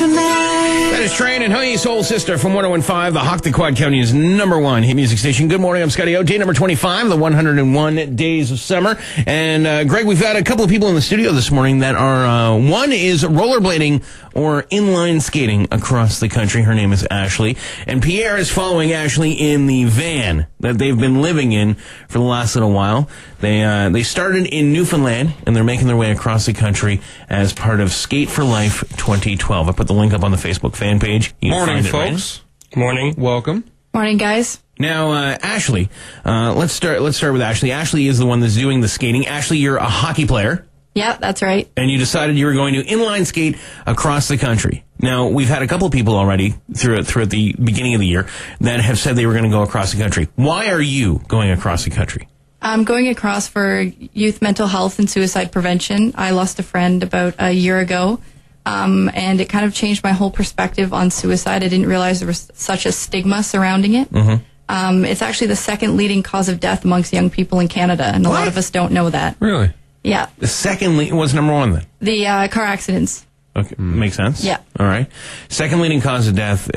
tonight. That is Train and Honey Soul Sister from 101.5, the Hawk, the Quad County's #1 hit music station. Good morning, I'm Scotty O. Day number 25, the 101 days of summer. And Greg, we've got a couple of people in the studio this morning that are, one is rollerblading or inline skating across the country. Her name is Ashley. And Pierre is following Ashley in the van that they've been living in for the last little while. They started in Newfoundland, and they're making their way across the country as part of Skate for Life 2012. I put the link up on the Facebook fan page. Morning, folks. Morning. Welcome. Morning, guys. Now, Ashley, let's start with Ashley. Ashley is the one that's doing the skating. Ashley, you're a hockey player. Yeah, that's right. And you decided you were going to inline skate across the country. Now, we've had a couple of people already throughout the beginning of the year that have said they were going to go across the country. Why are you going across the country? I'm going across for youth mental health and suicide prevention. I lost a friend about a year ago, and it kind of changed my whole perspective on suicide. I didn't realize there was such a stigma surrounding it. Mm-hmm. It's actually the second leading cause of death amongst young people in Canada, and a lot of us don't know that. Really? Yeah. The second what's number one then? The car accidents. Okay, makes sense. Yeah. All right. Second leading cause of death,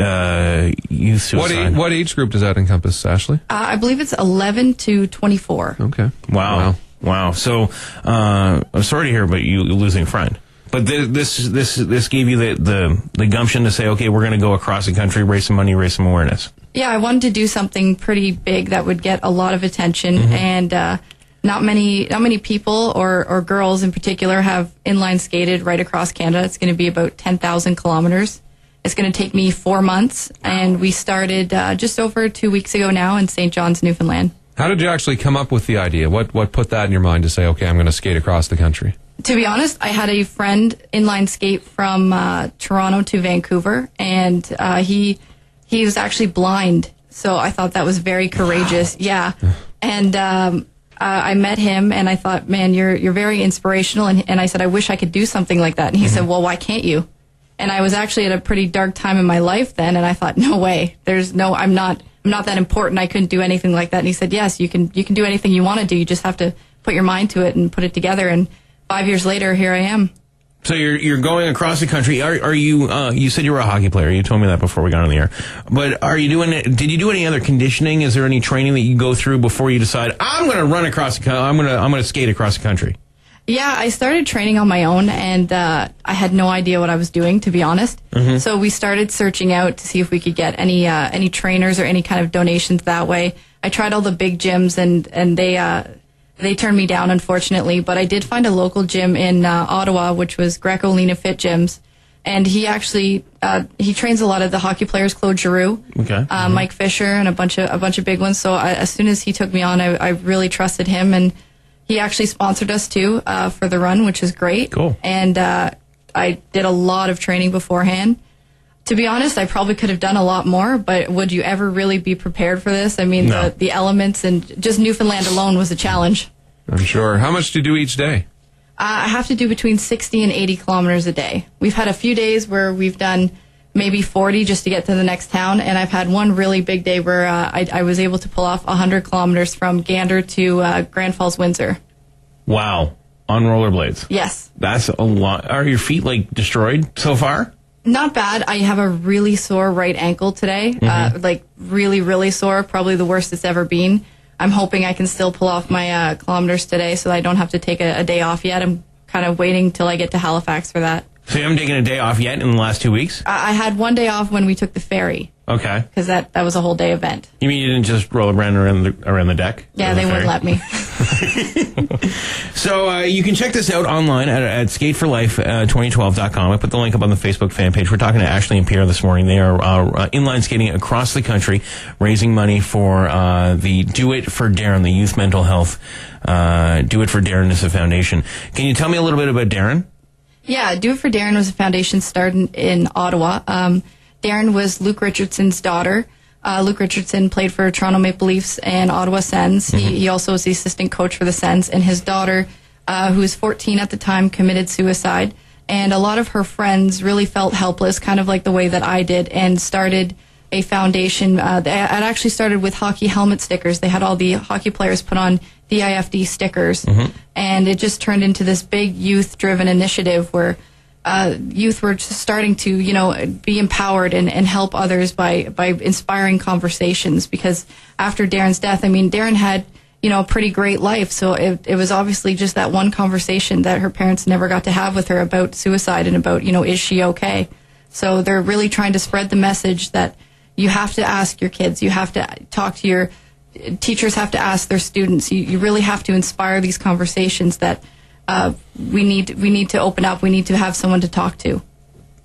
youth suicide. What age group does that encompass, Ashley? I believe it's 11 to 24. Okay. Wow. So, I'm sorry to hear about you losing a friend. But this gave you the gumption to say, okay, we're going to go across the country, raise some money, raise some awareness. Yeah, I wanted to do something pretty big that would get a lot of attention, and not many people or girls in particular have inline skated right across Canada. It's going to be about 10,000 kilometers. It's going to take me 4 months, and we started just over 2 weeks ago now in St. John's, Newfoundland. How did you actually come up with the idea? What put that in your mind to say, okay, I'm going to skate across the country? To be honest, I had a friend inline skate from Toronto to Vancouver, and he was actually blind, so I thought that was very courageous. Wow. Yeah, and I met him, and I thought, man, you're very inspirational. And I said, I wish I could do something like that. And he said, well, why can't you? And I was actually at a pretty dark time in my life then, and I thought, no way. I'm not that important. I couldn't do anything like that. And he said, yes, you can do anything you want to do. You just have to put your mind to it and put it together. And 5 years later, here I am. So you're going across the country. Are you? You said you were a hockey player. You told me that before we got on the air. But did you do any other conditioning? Is there any training that you go through before you decide I'm going to run across the country? I'm going to skate across the country? Yeah, I started training on my own, and I had no idea what I was doing, to be honest. Mm-hmm. So we started searching out to see if we could get any trainers or any kind of donations that way. I tried all the big gyms, and they turned me down, unfortunately, but I did find a local gym in Ottawa, which was Greco-Lena Fit Gyms, and he actually he trains a lot of the hockey players, Claude Giroux, Mike Fisher, and a bunch of big ones. So as soon as he took me on, I really trusted him, and he actually sponsored us too for the run, which is great. Cool. And I did a lot of training beforehand. To be honest, I probably could have done a lot more, but would you ever really be prepared for this? I mean, no. the elements and just Newfoundland alone was a challenge. I'm sure. How much do you do each day? I have to do between 60 and 80 kilometers a day. We've had a few days where we've done maybe 40 just to get to the next town, and I've had one really big day where I was able to pull off 100 kilometers from Gander to Grand Falls, Windsor. Wow. On rollerblades? Yes. That's a lot. Are your feet, destroyed so far? Not bad. I have a really sore right ankle today, really, really sore, probably the worst it's ever been. I'm hoping I can still pull off my kilometers today so that I don't have to take a day off yet. I'm kind of waiting till I get to Halifax for that. So you haven't taken a day off yet in the last 2 weeks? I had one day off when we took the ferry. Okay. Because that was a whole day event. You mean you didn't just roll around the deck? Yeah, they wouldn't let me. So you can check this out online at skateforlife2012.com. I put the link up on the Facebook fan page. We're talking to Ashley and Pierre this morning. They are inline skating across the country, raising money for the Do It for Darren, the Youth Mental Health Do It for Darren is a foundation. Can you tell me a little bit about Darren? Yeah, Do It for Darren was a foundation started in Ottawa. Darren was Luke Richardson's daughter. Luke Richardson played for Toronto Maple Leafs and Ottawa Sens. Mm-hmm. He also was the assistant coach for the Sens. And his daughter, who was 14 at the time, committed suicide. And a lot of her friends really felt helpless, kind of like the way that I did, and started a foundation. It actually started with hockey helmet stickers. They had all the hockey players put on D.I.F.D stickers. Mm-hmm. And it just turned into this big youth-driven initiative where youth were just starting to, be empowered and help others by inspiring conversations. Because after Darren's death, Darren had, a pretty great life. So it was obviously just that one conversation that her parents never got to have with her about suicide and about, is she okay? So they're really trying to spread the message that you have to ask your kids, you have to talk to your teachers, have to ask their students. You really have to inspire these conversations that we need to open up. We need to have someone to talk to.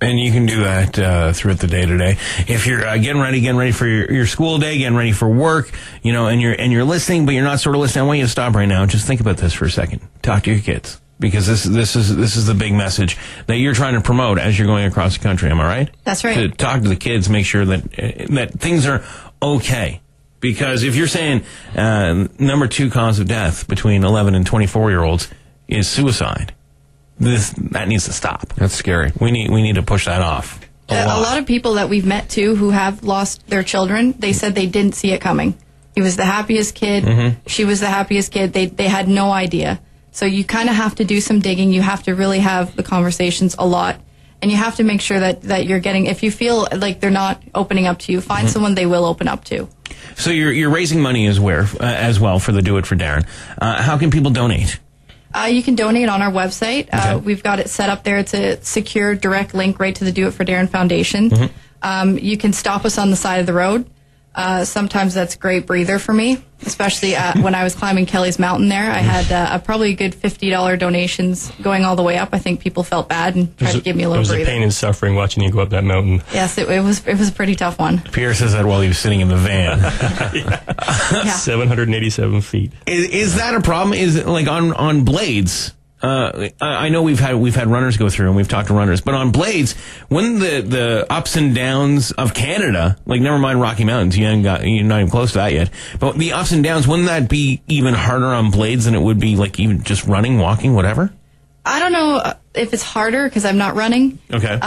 And you can do that throughout the day today. If you're getting ready for your school day, getting ready for work, and you're listening, but you're not sort of listening. I want you to stop right now and just think about this for a second. Talk to your kids, because this is the big message that you're trying to promote as you're going across the country. Am I right? That's right. To talk to the kids, make sure that things are okay. Because if you're saying number 2 cause of death between 11 and 24-year-olds is suicide, that needs to stop. That's scary. We need to push that off. A lot of people that we've met too who have lost their children, they said they didn't see it coming. He was the happiest kid. Mm-hmm. She was the happiest kid. They had no idea. So you kind of have to do some digging. You have to really have the conversations a lot. And you have to make sure that you're getting, if you feel like they're not opening up to you, find someone they will open up to. So you're raising money as well for the Do It for Darren. How can people donate? You can donate on our website. Okay. We've got it set up there. It's a secure, direct link right to the Do It for Darren Foundation. Mm-hmm. You can stop us on the side of the road. Sometimes that's a great breather for me, especially when I was climbing Kelly's Mountain there. I had probably a good $50 donations going all the way up. I think people felt bad and tried to give me a little breather. It was a pain and suffering watching you go up that mountain. Yes, it was a pretty tough one. Pierre says that while he was sitting in the van. Yeah. 787 feet. Is that a problem? Is it like on blades? I know we've had runners go through and we've talked to runners, but on blades, when the ups and downs of Canada, like never mind Rocky Mountains, you're not even close to that yet, but the ups and downs, wouldn't that be even harder on blades than it would be like even just running, walking, whatever? I don't know if it's harder because I'm not running. Okay.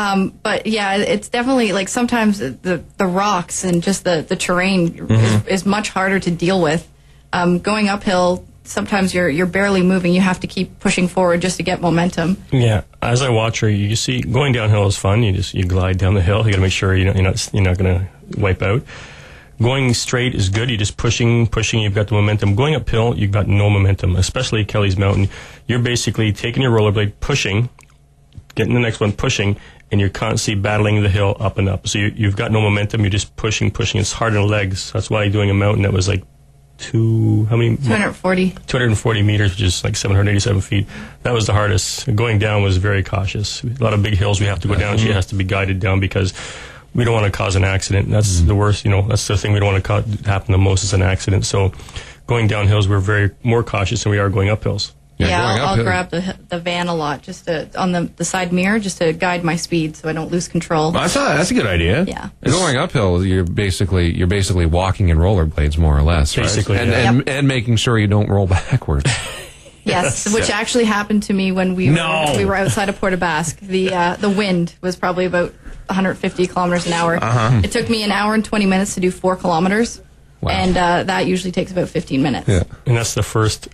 But yeah, it's definitely like sometimes the rocks and just the terrain is much harder to deal with. Going uphill, sometimes you're barely moving. You have to keep pushing forward just to get momentum. Yeah, as I watch her, you see going downhill is fun. You glide down the hill. You got to make sure you're not going to wipe out. Going straight is good. You're just pushing. You've got the momentum. Going uphill, you've got no momentum. Especially Kelly's Mountain, you're basically taking your rollerblade, pushing, getting the next one, pushing, and you're constantly battling the hill up and up. So you've got no momentum. You're just pushing. It's hard on the legs. That's why doing a mountain that was like 240 meters, which is like 787 feet. That was the hardest. Going down was very cautious. A lot of big hills we have to go down. She has to be guided down because we don't want to cause an accident. That's the worst, that's the thing we don't want to happen the most is an accident. So going down hills, we're very more cautious than we are going up hills. Yeah, I'll grab the van a lot just on the side mirror just to guide my speed so I don't lose control. Well, that's a good idea. Yeah. Going uphill, you're basically walking in rollerblades more or less, basically, right? And making sure you don't roll backwards. Yes, which actually happened to me when we were outside of Port aux Basques. The wind was probably about 150 kilometers an hour. It took me an hour and 20 minutes to do 4 kilometers. Wow. And that usually takes about 15 minutes. Yeah. And that's the first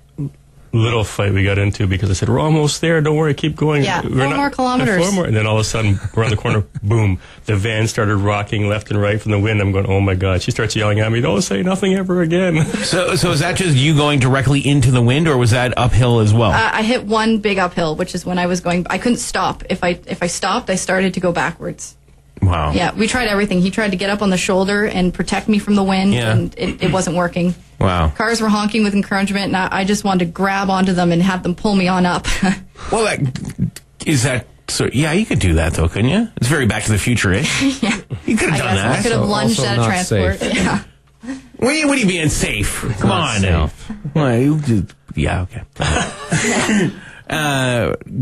little fight we got into because I said, we're almost there, don't worry, keep going. Yeah, 4 more kilometers. 4 more. And then all of a sudden, around the corner, boom, the van started rocking left and right from the wind. I'm going, oh my God. She starts yelling at me, don't say nothing ever again. So is that just you going directly into the wind, or was that uphill as well? I hit one big uphill, which is when I was going, I couldn't stop. If I stopped, I started to go backwards. Wow. Yeah, we tried everything. He tried to get up on the shoulder and protect me from the wind, and it wasn't working. Wow. Cars were honking with encouragement, and I just wanted to grab onto them and have them pull me on up. Well, you could do that, though, couldn't you? It's very Back to the Future-ish. Yeah. You could have done that. I could have lunged at a transport. Safe. Yeah. What are you being safe? Come on now. Well, yeah, okay.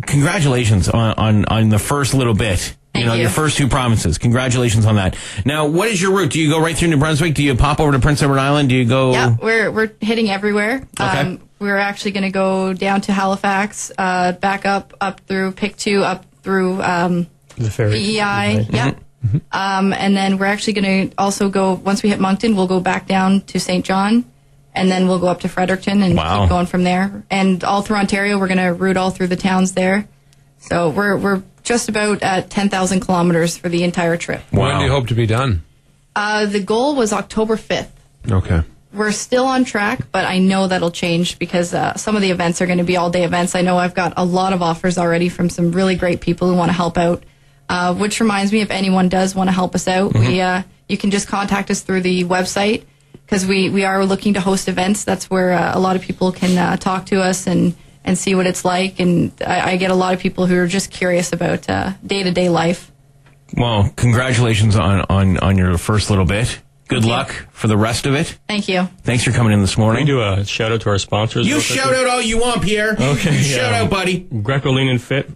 Congratulations on the first little bit. Thank you. Your first 2 provinces. Congratulations on that. Now, what is your route? Do you go right through New Brunswick? Do you pop over to Prince Edward Island? Do you go? Yeah, we're hitting everywhere. Okay. We're actually going to go down to Halifax, back up through Pictou, up through the ferry. PEI. Yeah. Mm-hmm. And then we're actually going to also go, once we hit Moncton, we'll go back down to St. John, and then we'll go up to Fredericton and keep going from there. And all through Ontario, we're going to route all through the towns there. So we're just about at 10,000 kilometers for the entire trip. Wow. When do you hope to be done? The goal was October 5th. Okay. We're still on track, but I know that'll change because some of the events are going to be all-day events. I know I've got a lot of offers already from some really great people who want to help out, which reminds me, if anyone does want to help us out, you can just contact us through the website because we are looking to host events. That's where a lot of people can talk to us and see what it's like. And I get a lot of people who are just curious about day-to-day life. Well, congratulations on your first little bit. Good luck for the rest of it. Thank you. Thanks for coming in this morning. Can we do a shout out to our sponsors? You shout out all you want, Pierre. Okay. You shout out, buddy. Greco Lean and Fit,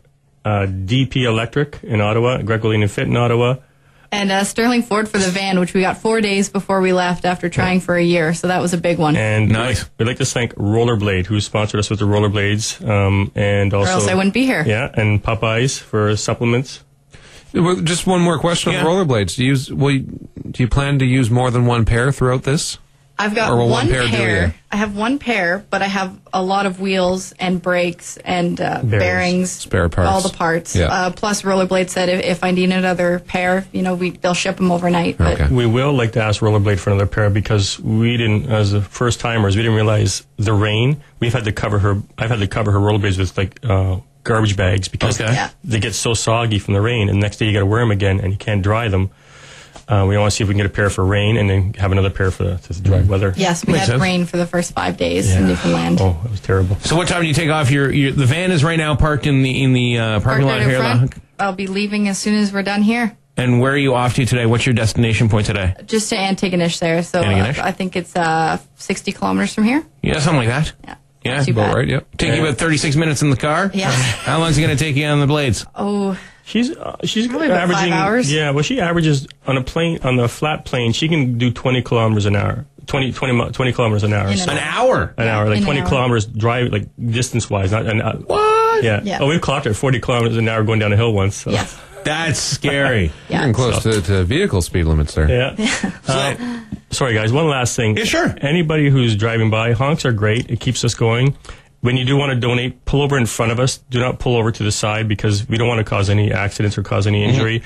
DP Electric in Ottawa, Greco Lean and Fit in Ottawa. And Sterling Ford for the van, which we got 4 days before we left after trying for a year. So that was a big one. And Nice. we'd like to thank Rollerblade, who sponsored us with the rollerblades. And also, Or else I wouldn't be here. Yeah, and Popeyes for supplements. Well, just one more question Yeah. on rollerblades. Do you plan to use more than one pair throughout this? I've got Or will one one pair do pair. you? I have one pair, but I have a lot of wheels and brakes and bearings, Spare parts. all the parts. Yeah. Plus, Rollerblade said if I need another pair, they'll ship them overnight. But Okay. We will like to ask Rollerblade for another pair because we didn't, as the first timers, we didn't realize the rain. I've had to cover her rollerblades with garbage bags because Okay. Yeah. they get so soggy from the rain, and the next day you got to wear them again, and you can't dry them. We want to see if we can get a pair for rain, and then have another pair for the dry weather. yes, we Makes had sense. rain for the first 5 days in Newfoundland. Oh, that was terrible. So what time do you take off? The van is right now parked in the parking Parked lot right in here. front. I'll be leaving as soon as we're done here. And where are you off to today? What's your destination point today? Just to Antigonish there. So Antigonish? I think it's 60 kilometers from here. Yeah, something like that. Yeah. Yeah, Not too About bad. right, yep. Take you about 36 minutes in the car? Yeah. How long is it going to take you on the blades? Oh, She's Probably about 5 averaging hours. Yeah, well, she averages on a flat plane. She can do 20 kilometers an hour. 20 kilometers an hour. In So- An hour? an hour, like in an 20 hour. kilometers drive, like distance wise. Not an What? Yeah. Yeah. Oh, we've clocked her at 40 kilometers an hour going down a hill once. So. yes. That's scary. Yeah. Getting close to vehicle speed limits there. Yeah. Sorry, guys. One last thing. Yeah, sure. Anybody who's driving by, honks are great. It keeps us going. When you do want to donate, pull over in front of us. Do not pull over to the side because we don't want to cause any accidents or cause any injury.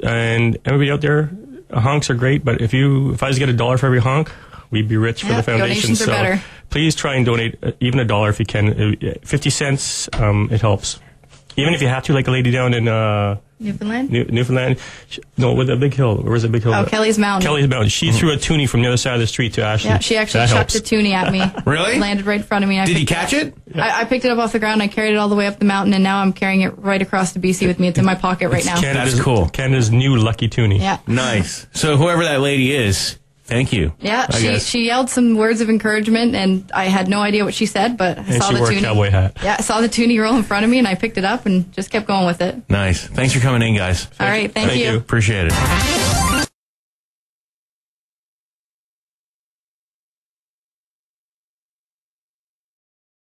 And everybody out there, honks are great. But if I was to get $1 for every honk, we'd be rich for Yeah, the foundation. donations are So better. please try and donate even $1 if you can. 50 cents, it helps. Even if you have to, like a lady down in Newfoundland? Newfoundland. No, with a big hill. Where's the big hill? Oh, Kelly's Mountain. Kelly's Mountain. She threw a toonie from the other side of the street to Ashley. Yeah, she actually That chucked helps. a toonie at me. Really? Landed right in front of me. And I Did you picked catch it? I picked it up off the ground. I carried it all the way up the mountain, and now I'm carrying it right across to BC with me. It's in my pocket right now. That's cool. Canada's new lucky toonie. Yeah. Nice. So whoever that lady is, thank you. Yeah, I guess. she yelled some words of encouragement, and I had no idea what she said, but I And saw she the wore a toonie. cowboy hat. Yeah, I saw the toonie roll in front of me, and I picked it up and just kept going with it. Nice. Thanks for coming in, guys. All right, thank you. Appreciate it.